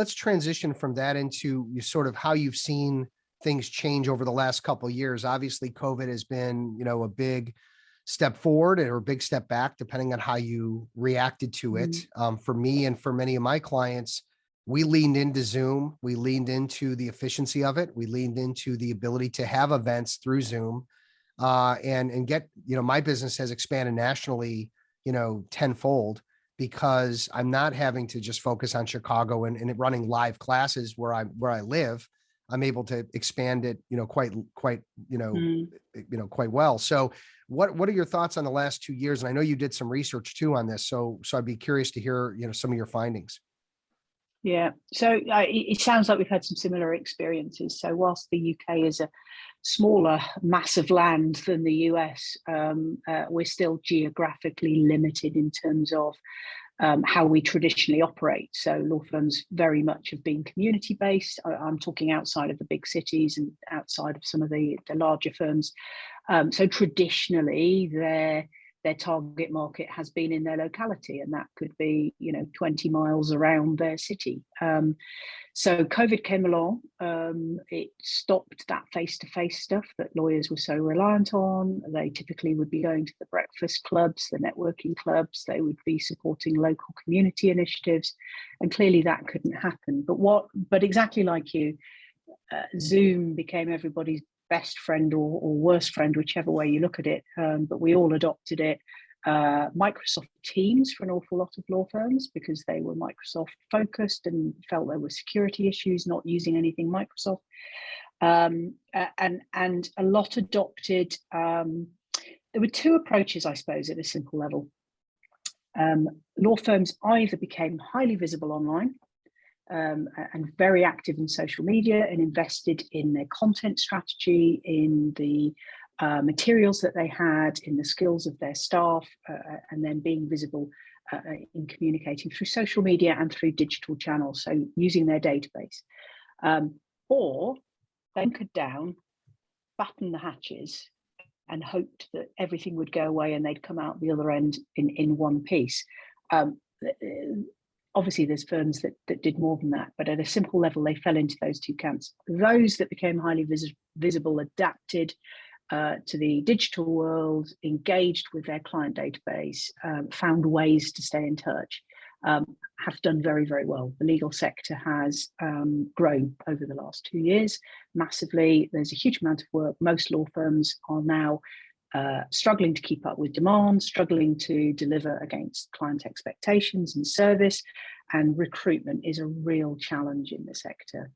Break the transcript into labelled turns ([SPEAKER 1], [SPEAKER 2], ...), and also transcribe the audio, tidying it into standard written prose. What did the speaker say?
[SPEAKER 1] let's transition from that into sort of how you've seen things change over the last couple of years. Obviously, COVID has been, a big step forward or a big step back, depending on how you reacted to it. For me and for many of my clients, we leaned into Zoom. We leaned into the efficiency of it. We leaned into the ability to have events through Zoom, and get, my business has expanded nationally, tenfold, because I'm not having to just focus on Chicago and running live classes where I live. I'm able to expand it, quite well. So what are your thoughts on the last 2 years? And I know you did some research too on this. So I'd be curious to hear, some of your findings.
[SPEAKER 2] Yeah, so it sounds like we've had some similar experiences. So whilst the UK is a smaller mass of land than the US, we're still geographically limited in terms of how we traditionally operate. So law firms very much have been community-based. I'm talking outside of the big cities and outside of some of the larger firms. So traditionally, their target market has been in their locality, and that could be 20 miles around their city. So COVID came along. It stopped that face-to-face stuff that lawyers were so reliant on. They typically would be going to the breakfast clubs, the networking clubs. They would be supporting local community initiatives, and clearly that couldn't happen. But exactly like you, Zoom became everybody's best friend or worst friend, whichever way you look at it. But we all adopted it. Microsoft Teams for an awful lot of law firms, because they were Microsoft focused and felt there were security issues not using anything Microsoft. And a lot adopted. There were two approaches, I suppose, at a simple level. Law firms either became highly visible online, and very active in social media, and invested in their content strategy, in the materials that they had, in the skills of their staff, and then being visible in communicating through social media and through digital channels, so using their database. Or bunkered down, battened the hatches, and hoped that everything would go away and they'd come out the other end in one piece. Obviously, there's firms that did more than that, but at a simple level, they fell into those two camps. Those that became highly visible adapted to the digital world, engaged with their client database, found ways to stay in touch, have done very, very well. The legal sector has grown over the last 2 years massively. There's a huge amount of work. Most law firms are now struggling to keep up with demand, struggling to deliver against client expectations and service, and recruitment is a real challenge in the sector.